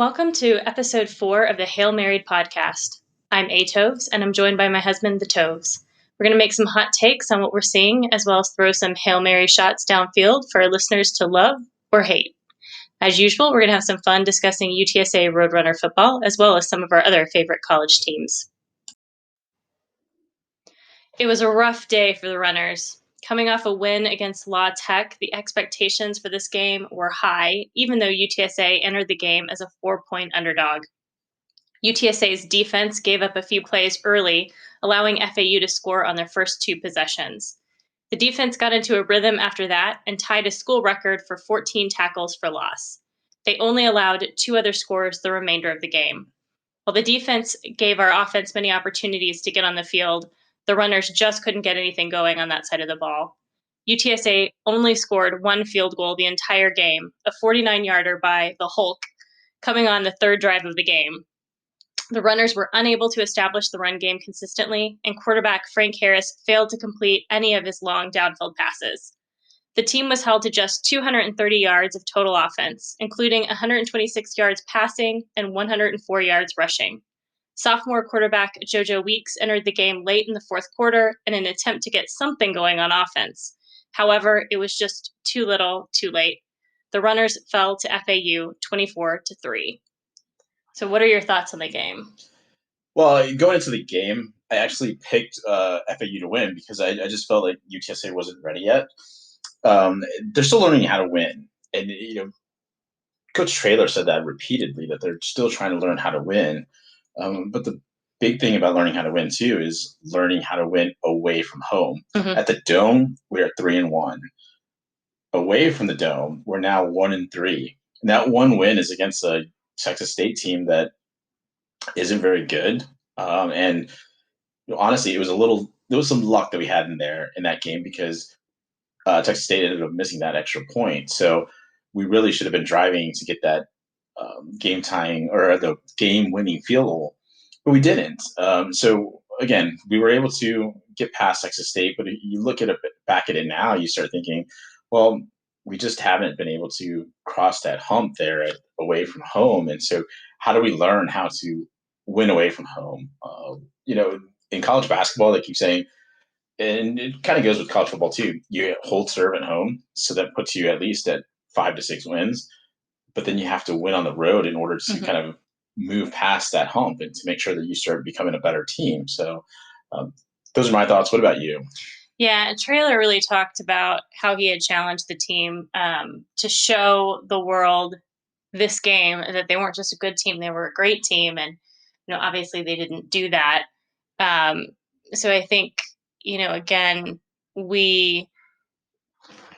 Welcome to episode 4 of the Hail Married podcast. I'm A Toves, and I'm joined by my husband, the Toves. We're going to make some hot takes on what we're seeing, as well as throw some Hail Mary shots downfield for our listeners to love or hate. As usual, we're going to have some fun discussing UTSA Roadrunner football, as well as some of our other favorite college teams. It was a rough day for the Runners. Coming off a win against La Tech, the expectations for this game were high, even though UTSA entered the game as a 4-point underdog. UTSA's defense gave up a few plays early, allowing FAU to score on their first 2 possessions. The defense got into a rhythm after that and tied a school record for 14 tackles for loss. They only allowed 2 other scores the remainder of the game. While the defense gave our offense many opportunities to get on the field, the Runners just couldn't get anything going on that side of the ball. UTSA only scored 1 field goal the entire game, a 49-yarder by the Hulk, coming on the 3rd drive of the game. The Runners were unable to establish the run game consistently, and quarterback Frank Harris failed to complete any of his long downfield passes. The team was held to just 230 yards of total offense, including 126 yards passing and 104 yards rushing. Sophomore quarterback JoJo Weeks entered the game late in the 4th quarter in an attempt to get something going on offense. However, it was just too little, too late. The Runners fell to FAU 24-3. So what are your thoughts on the game? Well, going into the game, I actually picked FAU to win because I just felt like UTSA wasn't ready yet. They're still learning how to win. And, Coach Traylor said that repeatedly, that they're still trying to learn how to win. But the big thing about learning how to win, too, is learning how to win away from home. Mhm. At the Dome, we're 3-1. Away from the Dome, we're now 1-3. And that one win is against a Texas State team that isn't very good. And honestly, there was some luck that we had in that game because Texas State ended up missing that extra point. So we really should have been driving to get that game tying or the game winning field goal, but we didn't. So again, we were able to get past Texas State, but you look back at it now, you start thinking, well, we just haven't been able to cross that hump there away from home. And so how do we learn how to win away from home? In college basketball, they keep saying, and it kind of goes with college football too, you hold serve at home. So that puts you at least at 5 to 6 wins, but then you have to win on the road in order to kind of move past that hump and to make sure that you start becoming a better team. So those are my thoughts. What about you? Yeah, Traylor really talked about how he had challenged the team to show the world this game that they weren't just a good team, they were a great team. And, obviously they didn't do that. So I think, again,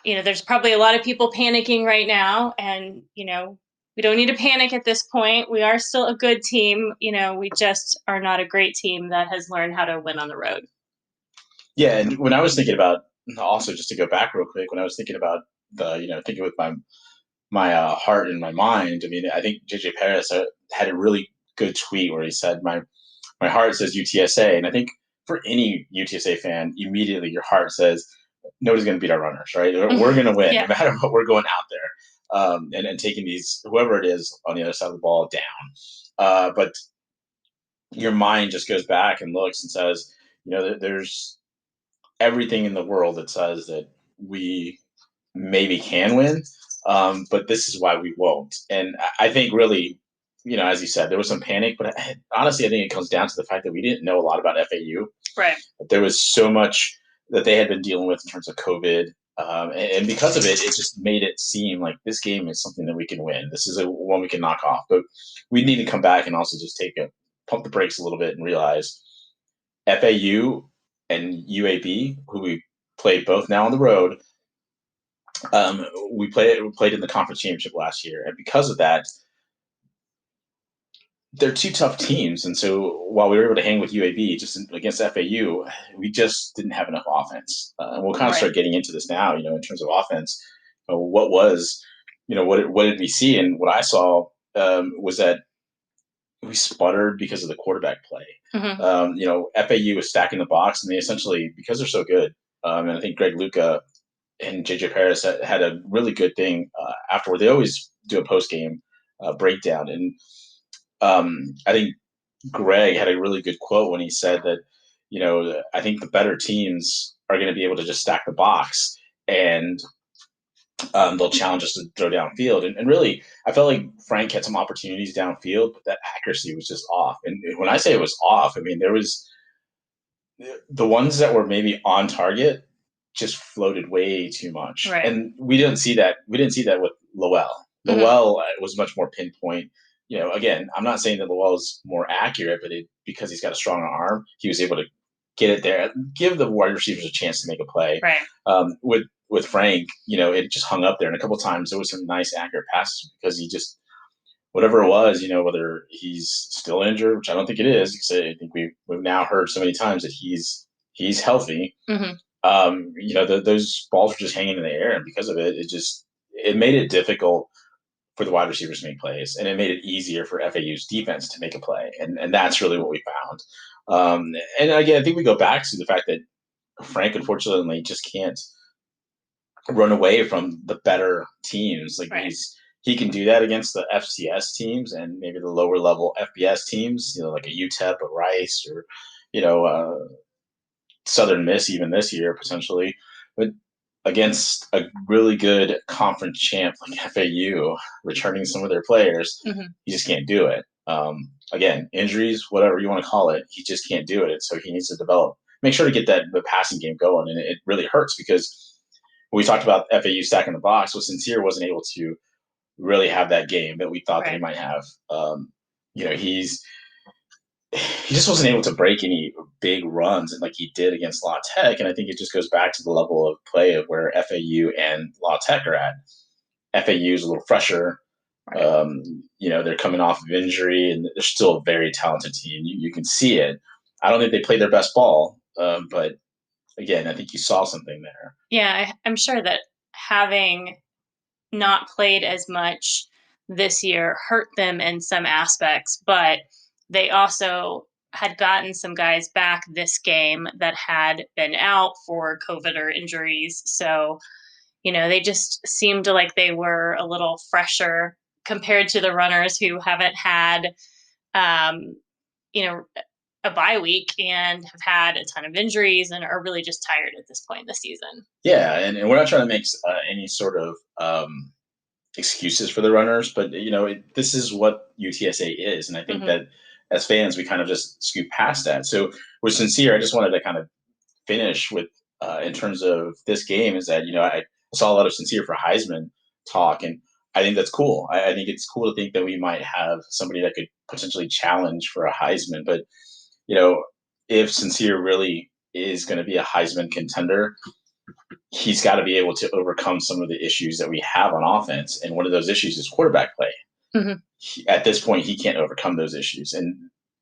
there's probably a lot of people panicking right now. And, we don't need to panic at this point. We are still a good team. We just are not a great team that has learned how to win on the road. Yeah, and when I was thinking about, also just to go back real quick, when I was thinking about thinking with my heart and my mind, I mean, I think JJ Paris had a really good tweet where he said, my heart says UTSA. And I think for any UTSA fan, immediately your heart says, nobody's going to beat our Runners, right? We're going to win no matter what. We're going out there and taking whoever it is on the other side of the ball down. But your mind just goes back and looks and says, there's everything in the world that says that we maybe can win, but this is why we won't. And I think really, as you said, there was some panic, but honestly, I think it comes down to the fact that we didn't know a lot about FAU. Right. There was so much that they had been dealing with in terms of COVID. And because of it, it just made it seem like this game is something that we can win. This is one we can knock off, but we need to come back and also just pump the brakes a little bit and realize FAU and UAB, who we played both now on the road, we played in the conference championship last year. And because of that, they're 2 tough teams. And so while we were able to hang with UAB just against FAU, we just didn't have enough offense. And we'll kind of start getting into this now, in terms of offense. What did we see? And what I saw was that we sputtered because of the quarterback play. FAU was stacking the box, and they essentially, because they're so good, and I think Greg Luca and JJ Paris had a really good thing afterward. They always do a post game breakdown. And I think Greg had a really good quote when he said that, I think the better teams are going to be able to just stack the box and they'll challenge us to throw downfield. And really, I felt like Frank had some opportunities downfield, but that accuracy was just off. And when I say it was off, I mean, there was the ones that were maybe on target just floated way too much. Right. And we didn't see that. We didn't see that with Lowell. Lowell was much more pinpoint. Again, I'm not saying that Lowell is more accurate, but because he's got a stronger arm, he was able to get it there, give the wide receivers a chance to make a play. Right. With Frank, it just hung up there. And a couple of times there was some nice accurate passes because he just, whatever it was, whether he's still injured, which I don't think it is, because I think we've now heard so many times that he's healthy. Those balls were just hanging in the air, and because of it, it made it difficult for the wide receivers to make plays, and it made it easier for FAU's defense to make a play, and that's really what we found. And again, I think we go back to the fact that Frank, unfortunately, just can't run away from the better teams. Like he can do that against the FCS teams and maybe the lower level FBS teams, like a UTEP, a Rice, or Southern Miss even this year potentially. But against a really good conference champ like FAU, returning some of their players, he just can't do it. Again, injuries, whatever you want to call it, he just can't do it. And so he needs to make sure to get the passing game going. And it really hurts because when we talked about FAU stacking the box, Sincere wasn't able to really have that game that we thought that he might have. He just wasn't able to break any big runs like he did against La Tech. And I think it just goes back to the level of play of where FAU and La Tech are at. FAU is a little fresher. They're coming off of injury, and they're still a very talented team. You can see it. I don't think they played their best ball, but again, I think you saw something there. Yeah, I'm sure that having not played as much this year hurt them in some aspects, but they also had gotten some guys back this game that had been out for COVID or injuries. So, they just seemed like they were a little fresher compared to the runners who haven't had, a bye week and have had a ton of injuries and are really just tired at this point in the season. Yeah, and we're not trying to make any sort of excuses for the runners, but this is what UTSA is, and I think that as fans we kind of just scoot past that. So with Sincere, I just wanted to kind of finish with in terms of this game is that I saw a lot of Sincere for Heisman talk, and I think that's cool. I think it's cool to think that we might have somebody that could potentially challenge for a Heisman, but if Sincere really is going to be a Heisman contender, he's got to be able to overcome some of the issues that we have on offense. And one of those issues is quarterback play. At this point, he can't overcome those issues. And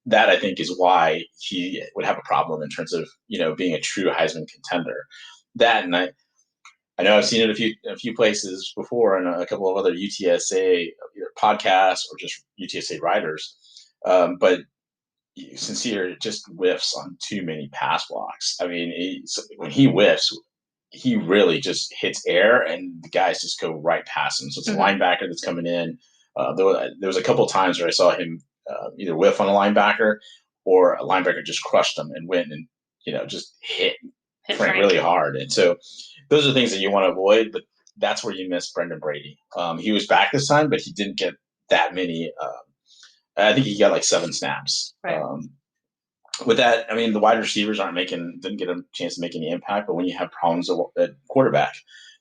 that, I think, is why he would have a problem in terms of, being a true Heisman contender. That, and I know I've seen it a few places before and a couple of other UTSA either podcasts or just UTSA writers. But Sincere just whiffs on too many pass blocks. I mean, when he whiffs, he really just hits air and the guys just go right past him. So it's a linebacker that's coming in. There was a couple of times where I saw him either whiff on a linebacker or a linebacker just crushed him and went and, just hit Frank really hard. And so those are things that you want to avoid, but that's where you miss Brendan Brady. He was back this time, but he didn't get that many. I think he got like 7 snaps. Right. With that, I mean, the wide receivers didn't get a chance to make any impact. But when you have problems at quarterback,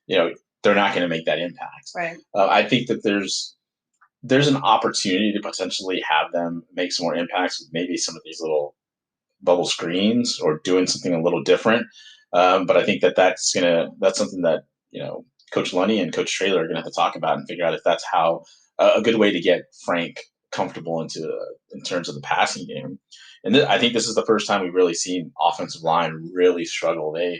they're not going to make that impact. Right. I think that there's an opportunity to potentially have them make some more impacts with maybe some of these little bubble screens or doing something a little different. But I think that's something that Coach Lunny and Coach Traylor are going to have to talk about and figure out if that's how a good way to get Frank comfortable in terms of the passing game. And I think this is the first time we've really seen offensive line really struggle. They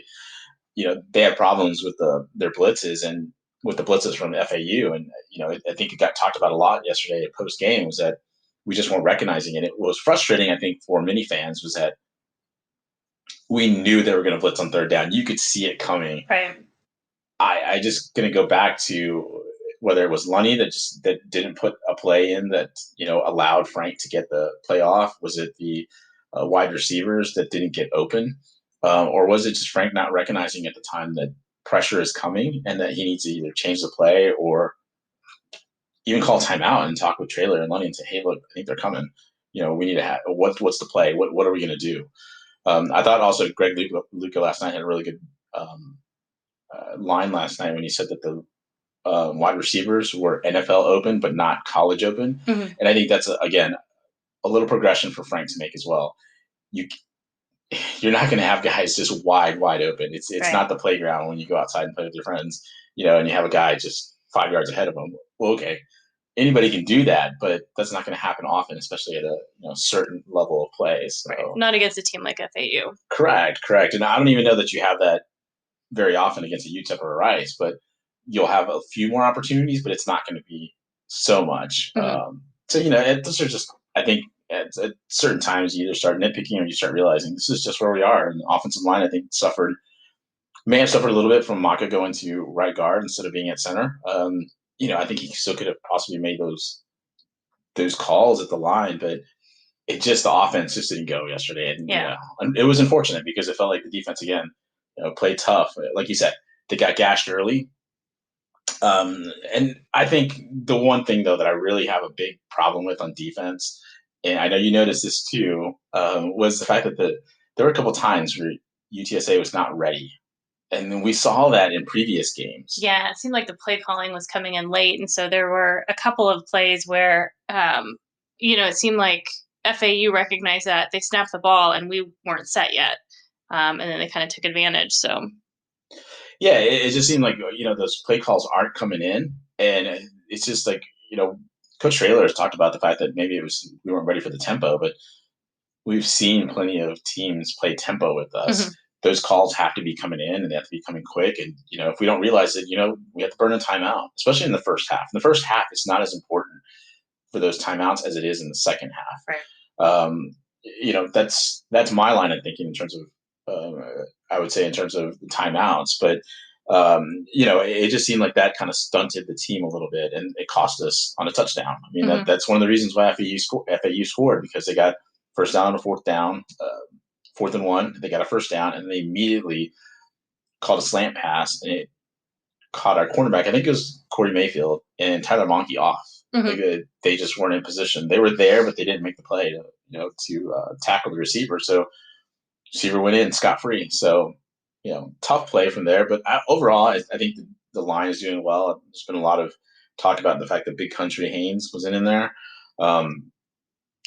have problems with their blitzes and with the blitzes from FAU. And, I think it got talked about a lot yesterday at post game was that we just weren't recognizing it. It was frustrating, I think, for many fans was that we knew they were going to blitz on third down. You could see it coming. Right. I just going to go back to whether it was Lunny that didn't put a play in that allowed Frank to get the play off. Was it the wide receivers that didn't get open, or was it just Frank not recognizing at the time that pressure is coming and that he needs to either change the play or even call timeout and talk with Traylor and Lunny and say, "Hey, look, I think they're coming. We need to have what's the play? What are we going to do?" I thought also Greg Luca last night had a really good line last night when he said that the wide receivers were NFL open but not college open, and I think that's again a little progression for Frank to make as well. You're not going to have guys just wide open. It's Right. not the playground when you go outside and play with your friends, and you have a guy just 5 yards ahead of them. Well, okay, anybody can do that, but that's not going to happen often, especially at a certain level of play. So. Right. Not against a team like FAU. Correct. And I don't even know that you have that very often against a UTEP or a Rice, but you'll have a few more opportunities, but it's not going to be so much. So those are just, I think, at certain times you either start nitpicking or you start realizing this is just where we are. And the offensive line, I think, may have suffered a little bit from Maka going to right guard instead of being at center. I think he still could have possibly made those calls at the line, but the offense just didn't go yesterday. And it was unfortunate because it felt like the defense again, played tough. Like you said, they got gashed early. And I think the one thing though that I really have a big problem with on defense, and I know you noticed this too, was the fact that there were a couple times where UTSA was not ready. And we saw that in previous games. Yeah, it seemed like the play calling was coming in late. And so there were a couple of plays where, it seemed like FAU recognized that they snapped the ball and we weren't set yet. And then they kind of took advantage. So, yeah, it just seemed like, those play calls aren't coming in. And it's just like, Coach Traylor has talked about the fact that maybe we weren't ready for the tempo, but we've seen plenty of teams play tempo with us. Those calls have to be coming in and they have to be coming quick. And, if we don't realize it, we have to burn a timeout, especially in the first half. In the first half, it's not as important for those timeouts as it is in the second half. Right. That's my line of thinking in terms of, I would say in terms of the timeouts, but it just seemed like that kind of stunted the team a little bit and it cost us on a touchdown. I mean, that's one of the reasons why FAU scored because they got first down and fourth down, 4th and 1. They got a first down and they immediately called a slant pass and it caught our cornerback. I think it was Corey Mayfield and Tyler Monkey off. They just weren't in position. They were there, but they didn't make the play to tackle the receiver. So receiver went in scot-free. So, tough play from there. But overall, I think the line is doing well. There's been a lot of talk about the fact that Big Country Haynes was in there.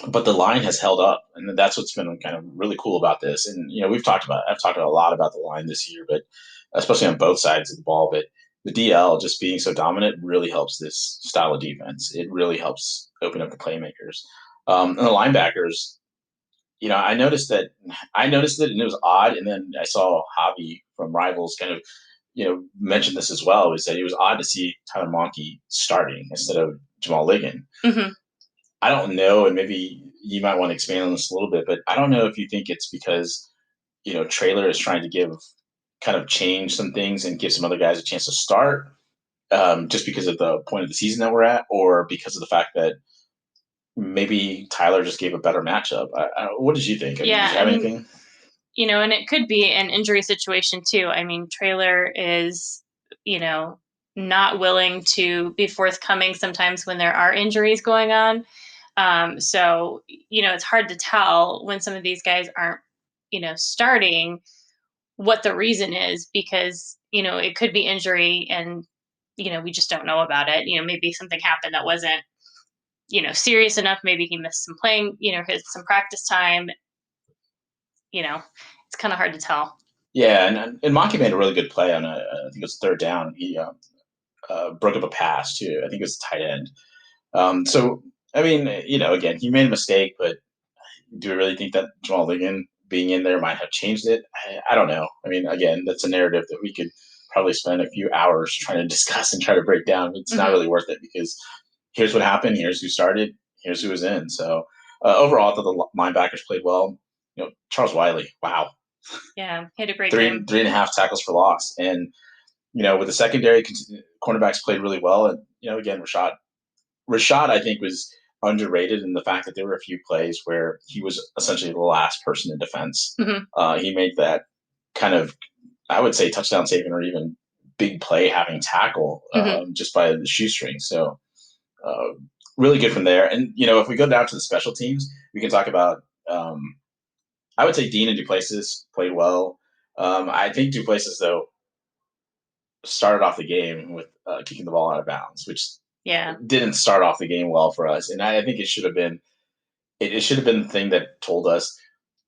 But the line has held up, and that's what's been kind of really cool about this. And I've talked a lot about the line this year, but especially on both sides of the ball. But the DL just being so dominant really helps this style of defense. It really helps open up the playmakers. And the linebackers, I noticed it, and it was odd. And then I saw Javi from Rivals kind of, mention this as well. Is that it was odd to see Tyler Monkey starting instead of Jamal Ligon. I don't know, and maybe you might want to expand on this a little bit, but I don't know if you think it's because, Traylor is trying to kind of change some things and give some other guys a chance to start just because of the point of the season that we're at, or because of the fact that maybe Tyler just gave a better matchup. What did you think? Did you have anything? And it could be an injury situation too. I mean, Traylor is, not willing to be forthcoming sometimes when there are injuries going on. So, it's hard to tell when some of these guys aren't, starting what the reason is because, it could be injury and, we just don't know about it. Maybe something happened that wasn't, serious enough. Maybe he missed some playing, some practice time. It's kind of hard to tell. Yeah. And Monkey made a really good play on I think it was third down. He broke up a pass too. I think it was a tight end. So, I mean, again, he made a mistake, but do we really think that Jamal Ligon being in there might have changed it? I don't know. I mean, again, that's a narrative that we could probably spend a few hours trying to discuss and try to break down. It's not really worth it because here's what happened. Here's who started. Here's who was in. So overall, I thought the linebackers played well. Charles Wiley, wow. Yeah, he had a great game. 3.5 tackles for loss. And with the secondary, cornerbacks played really well, and again, Rashad, I think, was underrated in the fact that there were a few plays where he was essentially the last person in defense. Mm-hmm. He made that kind of, I would say, touchdown saving or even big play having tackle Mm-hmm. just by the shoestring. So uh, really good from there. And if we go down to the special teams, we can talk about. I would say Dean and Duplessis played well. I think Duplessis though started off the game with kicking the ball out of bounds, which Yeah. didn't start off the game well for us. And I think it should have been it should have been the thing that told us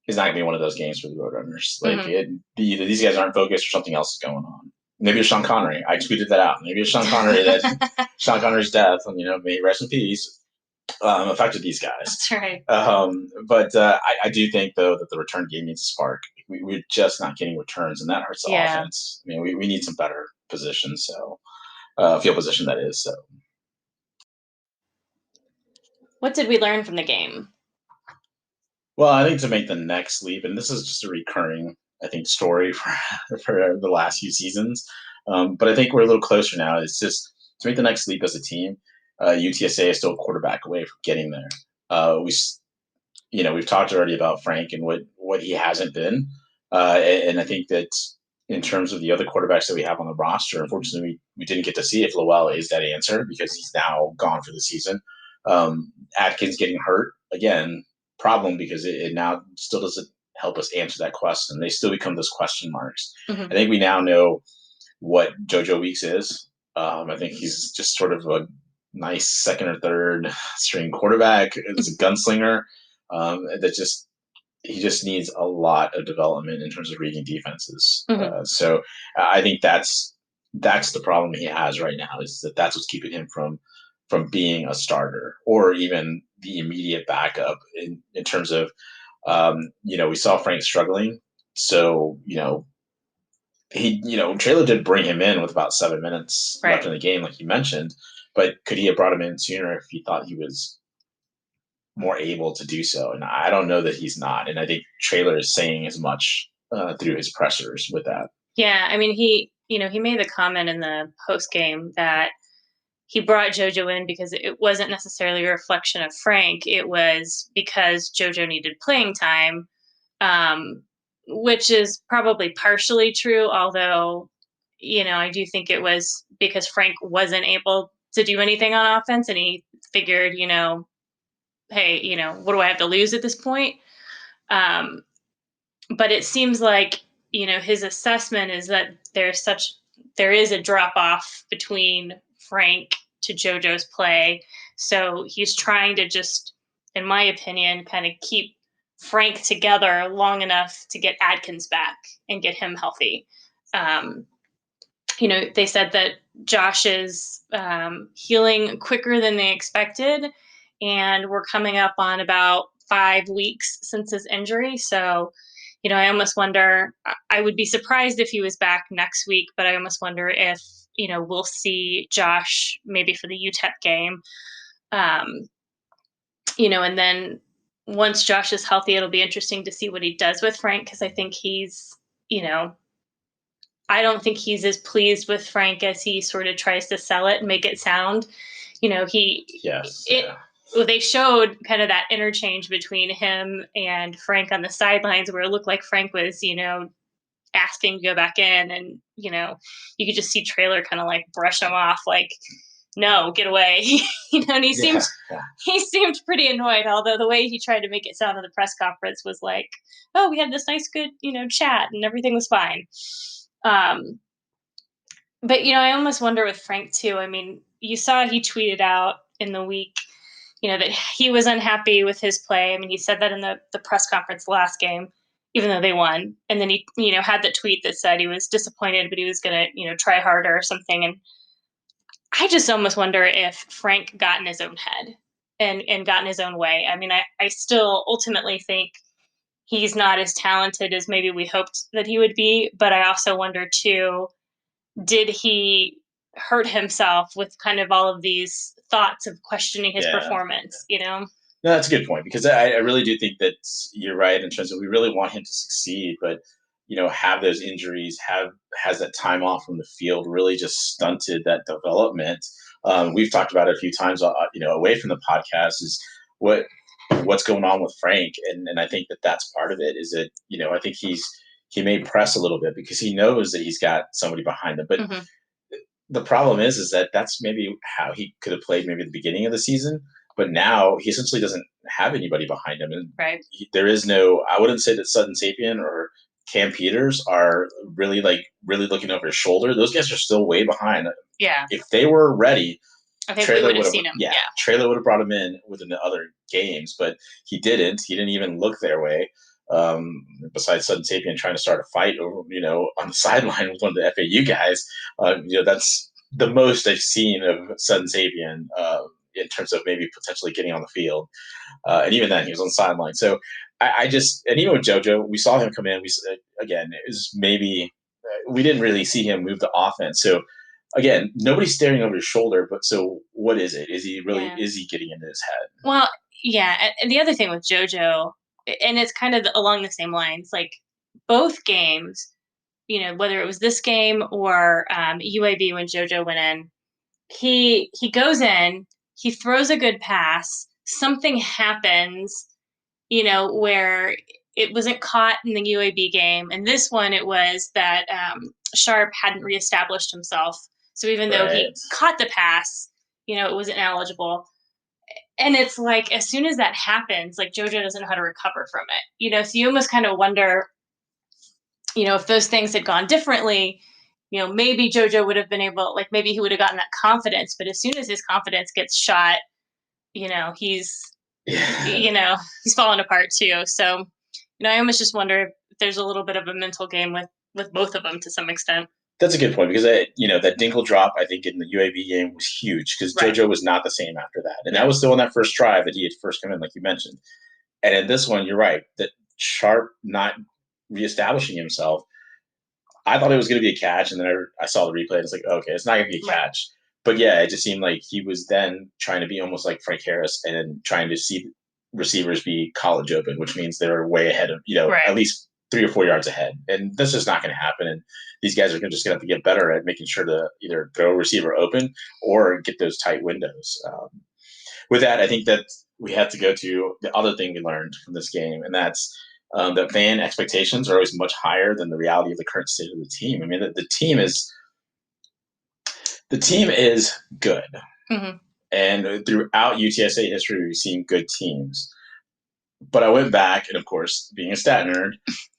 it's not going to be one of those games for the Roadrunners. Like, Mm-hmm. either these guys aren't focused or something else is going on. Maybe it's Sean Connery. I tweeted that out. Maybe it's Sean Connery that Sean Connery's death, and may he rest in peace, affected these guys. That's right. But I do think though that the return game needs a spark. We're just not getting returns, and that hurts the offense. I mean, we need some better positions. So field position that is. So What did we learn from the game? well, I think to make the next leap, and this is just a recurring, I think, story for the last few seasons. But I think we're a little closer now. It's just to make the next leap as a team. UTSA is still a quarterback away from getting there. We've talked already about Frank and what he hasn't been, and I think that in terms of the other quarterbacks that we have on the roster, unfortunately, we didn't get to see if Lowell is that answer because he's now gone for the season. Atkins getting hurt again, problem because it now still doesn't help us answer that question. They still become those question marks. Mm-hmm. I think we now know what JoJo Weeks is. I think he's just sort of a nice second or third string quarterback. It's a gunslinger that he just needs a lot of development in terms of reading defenses. Mm-hmm. So I think that's the problem he has right now is that's what's keeping him from being a starter or even the immediate backup in terms of we saw Frank struggling. So Traylor did bring him in with about 7 minutes left in the game, like you mentioned, but could he have brought him in sooner if he thought he was more able to do so? And I don't know that he's not. And I think Traylor is saying as much through his pressers with that. Yeah, I mean, he made the comment in the post game that he brought JoJo in because it wasn't necessarily a reflection of Frank. It was because JoJo needed playing time, which is probably partially true. Although, I do think it was because Frank wasn't able to do anything on offense, and he figured, hey, what do I have to lose at this point? But it seems like his assessment is that there is a drop off between Frank to JoJo's play, so he's trying to just, in my opinion, kind of keep Frank together long enough to get Adkins back and get him healthy. They said that Josh is healing quicker than they expected, and we're coming up on about 5 weeks since his injury. So, I almost wonder, I would be surprised if he was back next week, but I almost wonder if, we'll see Josh maybe for the UTEP game. And then once Josh is healthy, it'll be interesting to see what he does with Frank, because I think I don't think he's as pleased with Frank as he sort of tries to sell it and make it sound. They showed kind of that interchange between him and Frank on the sidelines where it looked like Frank was, asking to go back in, and, you could just see Traylor kind of like brush him off, like, no, get away. And he seemed pretty annoyed, although the way he tried to make it sound in the press conference was like, oh, we had this nice, good, chat and everything was fine. But I almost wonder with Frank too. I mean, you saw he tweeted out in the week, that he was unhappy with his play. I mean, he said that in the press conference last game, even though they won. And then he, had the tweet that said he was disappointed, but he was going to, try harder or something. And I just almost wonder if Frank got in his own head and got in his own way. I mean, I still ultimately think he's not as talented as maybe we hoped that he would be. But I also wonder too, did he hurt himself with kind of all of these thoughts of questioning his performance, No, that's a good point, because I really do think that you're right in terms of we really want him to succeed, but have those injuries, has that time off from the field, really just stunted that development. We've talked about it a few times, away from the podcast, is what's going on with Frank, and I think that that's part of it. Is that I think he may press a little bit because he knows that he's got somebody behind him, but Hmm. the problem is that that's maybe how he could have played maybe at the beginning of the season, but now he essentially doesn't have anybody behind him, and Right. there is no. I wouldn't say that Sutton Sapien or Cam Peters are really looking over his shoulder. Those guys are still way behind. Yeah. If they were ready, I think we would have seen him. Yeah. Traylor would have brought him in within the other games, but he didn't. He didn't even look their way. Besides Sutton Sapien trying to start a fight over, on the sideline with one of the FAU guys, that's the most I've seen of Sutton Sapien in terms of maybe potentially getting on the field. And even then, he was on the sideline. So I just, and even with JoJo, we saw him come in. Again, it was maybe we didn't really see him move the offense. So again, nobody's staring over his shoulder. But so what is it? Yeah. Is he getting into his head? Well, yeah. And the other thing with JoJo, and it's kind of along the same lines, like both games, whether it was this game or UAB when JoJo went in, he goes in, he throws a good pass, something happens, where it wasn't caught in the UAB game, and this one it was that Sharp hadn't reestablished himself, so even though he Right. caught the pass, it wasn't eligible. And it's like as soon as that happens, like JoJo doesn't know how to recover from it, so you almost kind of wonder, if those things had gone differently, maybe JoJo would have been able, like maybe he would have gotten that confidence. But as soon as his confidence gets shot, he's, Yeah. he's falling apart too. So, I almost just wonder if there's a little bit of a mental game with both of them to some extent. That's a good point because that Dinkle drop I think in the UAB game was huge because Right. JoJo was not the same after that, and that Yeah. was still on that first drive that he had first come in, like you mentioned. And in this one, you're right that Sharp not reestablishing himself. I thought it was going to be a catch, and then I saw the replay and it's like, okay, it's not going to be a Right. catch. But yeah, it just seemed like he was then trying to be almost like Frank Harris and trying to see receivers be college open, which means they're way ahead of, Right. at least 3 or 4 yards ahead. And that's just not going to happen. And these guys are just going to have to get better at making sure to either throw a receiver open or get those tight windows. With that, I think that we have to go to the other thing we learned from this game, and that's that fan expectations are always much higher than the reality of the current state of the team. I mean, the team is good, Mm-hmm. and throughout UTSA history, we've seen good teams. But I went back, and of course, being a stat nerd,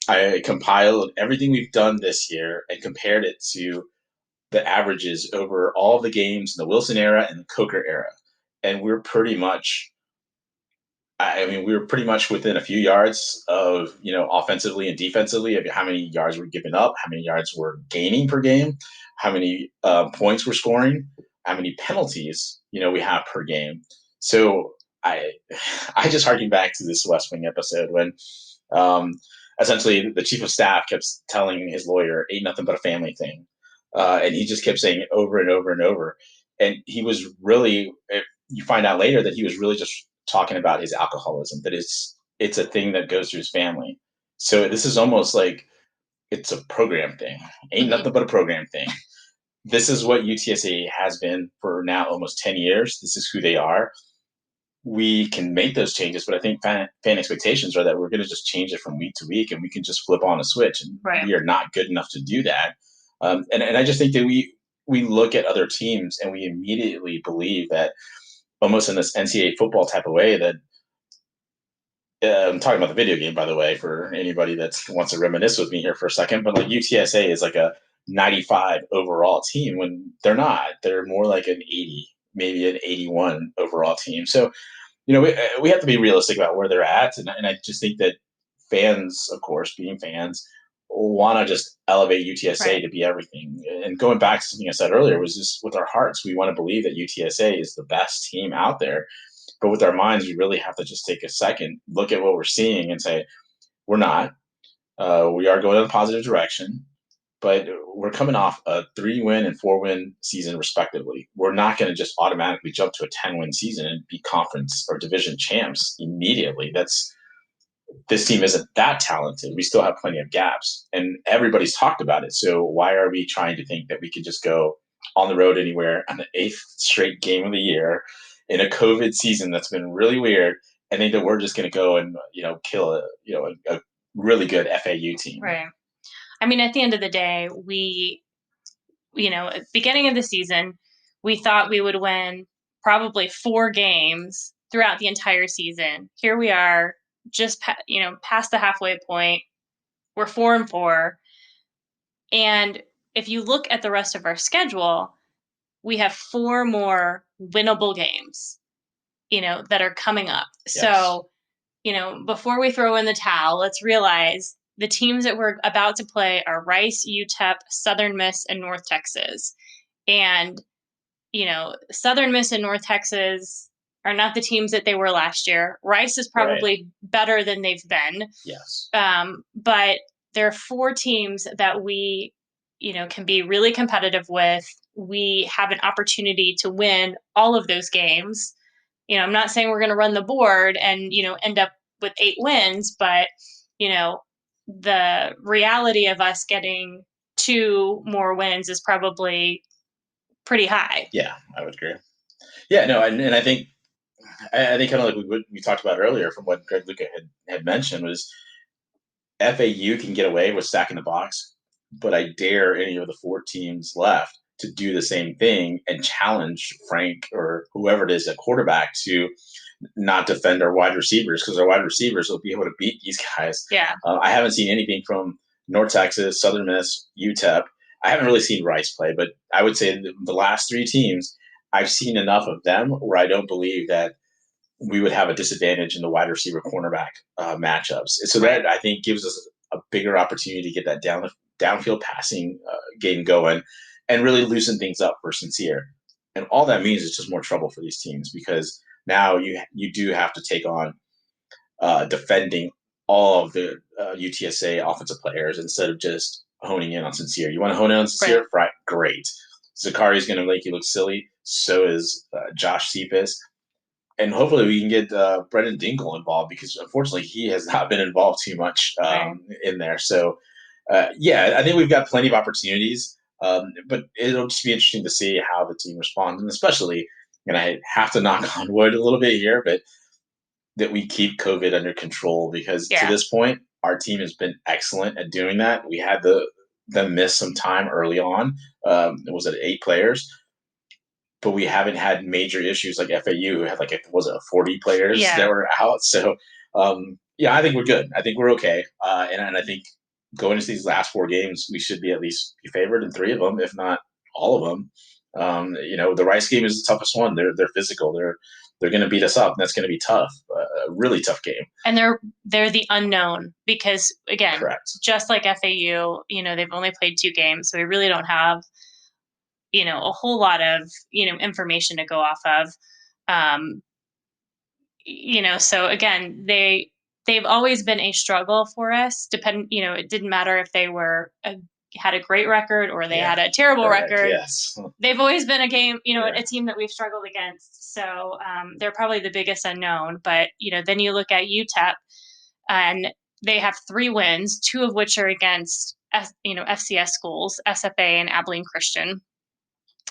I compiled everything we've done this year and compared it to the averages over all of the games in the Wilson era and the Coker era, and we're pretty much I mean, we were pretty much within a few yards of, offensively and defensively of how many yards we're giving up, how many yards we're gaining per game, how many points we're scoring, how many penalties, we have per game. So I, I just harken back to this West Wing episode when um, essentially the chief of staff kept telling his lawyer, ain't nothing but a family thing. And he just kept saying it over and over and over. And he was really, you find out later that he was really just talking about his alcoholism, that it's a thing that goes through his family. So this is almost like it's a program thing. Ain't Mm-hmm. nothing but a program thing. This is what UTSA has been for now almost 10 years. This is who they are. We can make those changes, but I think fan expectations are that we're going to just change it from week to week and we can just flip on a switch. And Right. we are not good enough to do that. And I just think that we look at other teams and we immediately believe that almost in this NCAA football type of way that I'm talking about the video game, by the way, for anybody that wants to reminisce with me here for a second. But like UTSA is like a 95 overall team when they're not. They're more like an 80, maybe an 81 overall team. So, we have to be realistic about where they're at. And I just think that fans, of course, being fans, want to just elevate UTSA Right. to be everything. And going back to something I said earlier was just with our hearts, we want to believe that UTSA is the best team out there. But with our minds, we really have to just take a second, look at what we're seeing, and say, we're not. We are going in a positive direction, but we're coming off a 3-win and 4-win season, respectively. We're not going to just automatically jump to a 10-win season and be conference or division champs immediately. this team isn't that talented. We still have plenty of gaps, and everybody's talked about it. So why are we trying to think that we could just go on the road anywhere on the eighth straight game of the year in a COVID season that's been really weird, and think that we're just going to go and kill a really good FAU team? Right. I mean, at the end of the day, at the beginning of the season, we thought we would win probably 4 games throughout the entire season. Here we are, just past the halfway point. We're 4-4, and if you look at the rest of our schedule, we have 4 more winnable games, that are coming up. Yes. So, before we throw in the towel, let's realize the teams that we're about to play are Rice, UTEP, Southern Miss, and North Texas. And, Southern Miss and North Texas are not the teams that they were last year. Rice is Right. probably better than they've been. Yes. But there are 4 teams that we, can be really competitive with. We have an opportunity to win all of those games. I'm not saying we're going to run the board and, end up with 8 wins, but, the reality of us getting 2 more wins is probably pretty high. Yeah, I would agree. Yeah, no, and I think kind of like we talked about earlier from what Greg Luca had mentioned was FAU can get away with stacking the box, but I dare any of the 4 teams left to do the same thing and challenge Frank or whoever it is at quarterback to not defend our wide receivers, because our wide receivers will be able to beat these guys. Yeah. I haven't seen anything from North Texas, Southern Miss, UTEP. I haven't really seen Rice play, but I would say the last 3 teams, I've seen enough of them where I don't believe that we would have a disadvantage in the wide receiver cornerback matchups. So Right. that I think gives us a bigger opportunity to get that downfield passing game going and really loosen things up for Sincere. And all that means is just more trouble for these teams, because now you do have to take on defending all of the UTSA offensive players instead of just honing in on Sincere. You want to hone in on Sincere? Right. Right, great. Zakari's going to make you look silly. So is Josh Cephas, and hopefully we can get Brendan Dingle involved, because unfortunately he has not been involved too much Right. in there. So yeah, I think we've got plenty of opportunities, but it'll just be interesting to see how the team responds, and especially, and I have to knock on wood a little bit here, but that we keep COVID under control, because to Yeah. this point our team has been excellent at doing that. We had them miss some time early on. Was it 8 players? But we haven't had major issues like FAU, who had like, was it 40 players that Yeah. were out. So yeah, I think we're good. I think we're okay, and I think going into these last 4 games, we should be at least be favored in 3 of them, if not all of them. The Rice game is the toughest one. They're physical. They're going to beat us up, and that's going to be tough. A really tough game. And they're the unknown because, again, Correct. just like FAU, they've only played 2 games, so we really don't have a whole lot of information to go off of. Um, so again, they've always been a struggle for us. It didn't matter if they had a great record or they Yeah. had a terrible Correct. record. Yes. They've always been a game, Yeah. a team that we've struggled against. So they're probably the biggest unknown. But then you look at UTEP, and they have 3 wins, 2 of which are against FCS schools, SFA and Abilene Christian.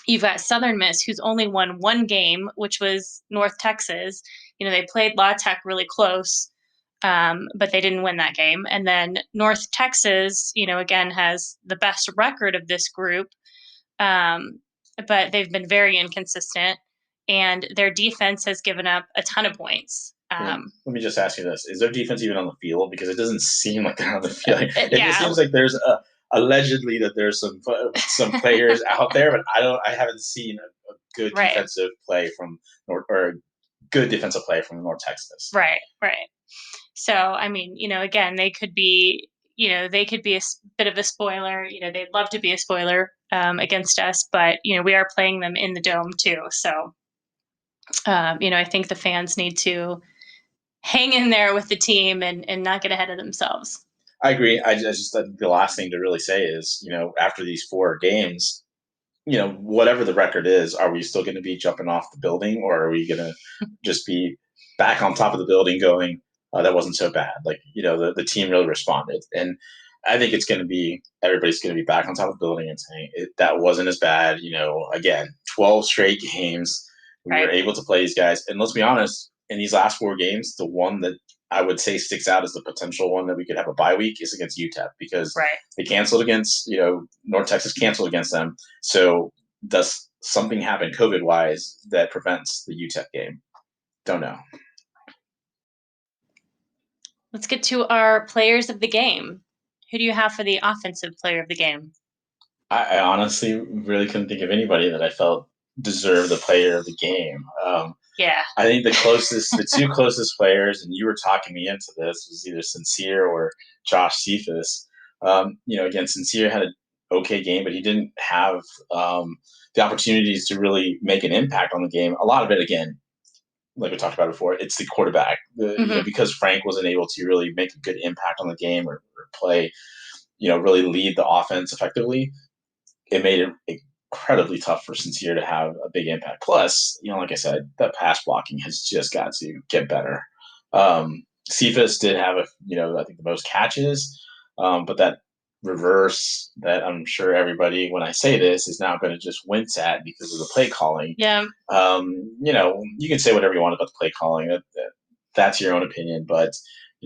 You've got Southern Miss, who's only won 1 game, which was North Texas. They played La Tech really close, but they didn't win that game. And then North Texas, again, has the best record of this group, but they've been very inconsistent, and their defense has given up a ton of points. Let me just ask you this: is their defense even on the field? Because it doesn't seem like they're on the field. It just Yeah, seems like there's allegedly that there's some players out there, but I haven't seen a good right, defensive play from or good defensive play from North Texas. right, right. So, I mean, again, they could be a bit of a spoiler. They'd love to be a spoiler against us, but we are playing them in the dome too. So, I think the fans need to hang in there with the team and not get ahead of themselves. I agree. I just think the last thing to really say is, after these 4 games, whatever the record is, are we still going to be jumping off the building, or are we going to just be back on top of the building going, that wasn't so bad. Like, the team really responded. And I think everybody's going to be back on top of the building and saying that wasn't as bad. Again, 12 straight games. We were Right. able to play these guys. And let's be honest, in these last 4 games, the one that I would say sticks out as the potential one that we could have a bye week is against UTEP, because Right. they canceled against, North Texas canceled against them. So does something happen COVID wise that prevents the UTEP game? Don't know. Let's get to our players of the game. Who do you have for the offensive player of the game? I honestly really couldn't think of anybody that I felt deserved the player of the game. Yeah. I think the two closest players, and you were talking me into this, was either Sincere or Josh Cephas. Again, Sincere had an okay game, but he didn't have the opportunities to really make an impact on the game. A lot of it, again, like we talked about before, it's the quarterback. Because Frank wasn't able to really make a good impact on the game or play, really lead the offense effectively. It made it incredibly tough for Sincere to have a big impact. Plus, like I said, that pass blocking has just got to get better. Cephas did have I think the most catches, but that reverse that I'm sure everybody, when I say this, is now going to just wince at because of the play calling. Yeah. You can say whatever you want about the play calling. That's your own opinion, but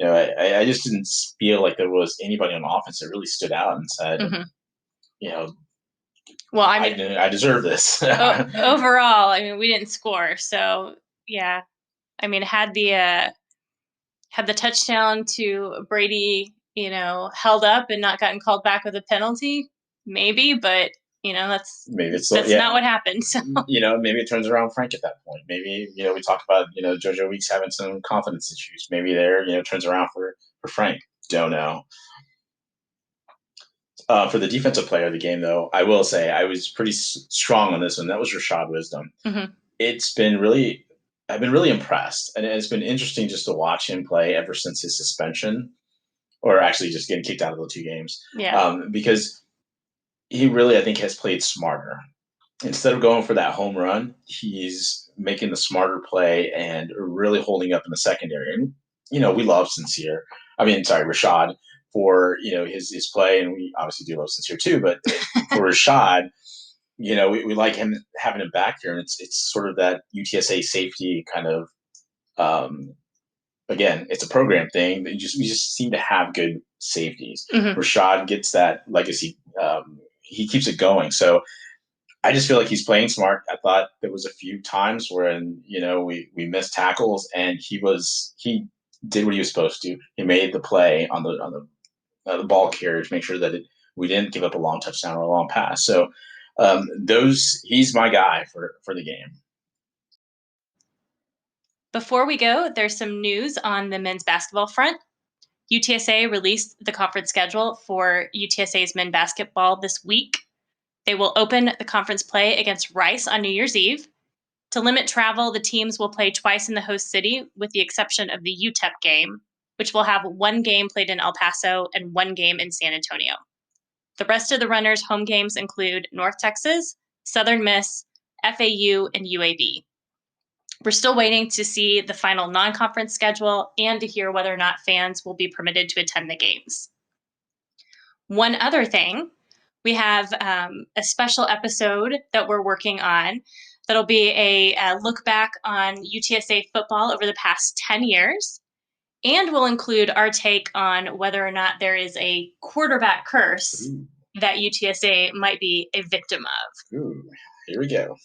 I just didn't feel like there was anybody on offense that really stood out and said, well, I deserve this. Overall, we didn't score, so yeah. Had the touchdown to Brady, held up and not gotten called back with a penalty, maybe, but that's not what happened. So maybe it turns around Frank at that point. Maybe we talk about JoJo Weeks having some confidence issues. Maybe there turns around for Frank. Don't know. For the defensive player of the game, though, I will say I was pretty strong on this one. That was Rashad Wisdom. Mm-hmm. I've been really impressed, and it's been interesting just to watch him play ever since his suspension, or actually just getting kicked out of the 2 games. Yeah. Because he really, I think, has played smarter. Instead of going for that home run, he's making the smarter play and really holding up in the secondary. And we love Rashad for his play, and we obviously do love Sincere too. But for Rashad, we like him having him back here, and it's sort of that UTSA safety kind of. Again, it's a program thing. We just seem to have good safeties. Mm-hmm. Rashad gets that legacy. He keeps it going. So I just feel like he's playing smart. I thought there was a few times when we missed tackles, and he did what he was supposed to. He made the play on the ball carriage, make sure that we didn't give up a long touchdown or a long pass. So he's my guy for the game. Before we go, there's some news on the men's basketball front. UTSA released the conference schedule for UTSA's men's basketball this week. They will open the conference play against Rice on New Year's Eve. To limit travel, the teams will play twice in the host city, with the exception of the UTEP game, which will have 1 game played in El Paso and 1 game in San Antonio. The rest of the Runners' home games include North Texas, Southern Miss, FAU, and UAB. We're still waiting to see the final non-conference schedule and to hear whether or not fans will be permitted to attend the games. One other thing, we have a special episode that we're working on that'll be a look back on UTSA football over the past 10 years, and we'll include our take on whether or not there is a quarterback curse that UTSA might be a victim of. Ooh, here we go.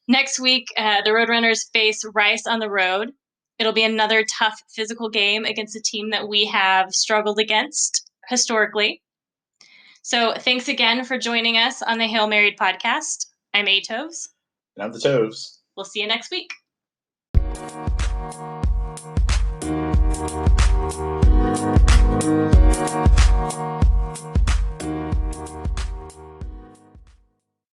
Next week, the Roadrunners face Rice on the road. It'll be another tough physical game against a team that we have struggled against historically. So thanks again for joining us on the Hail Married podcast. I'm Atos. And I'm the Toves. We'll see you next week.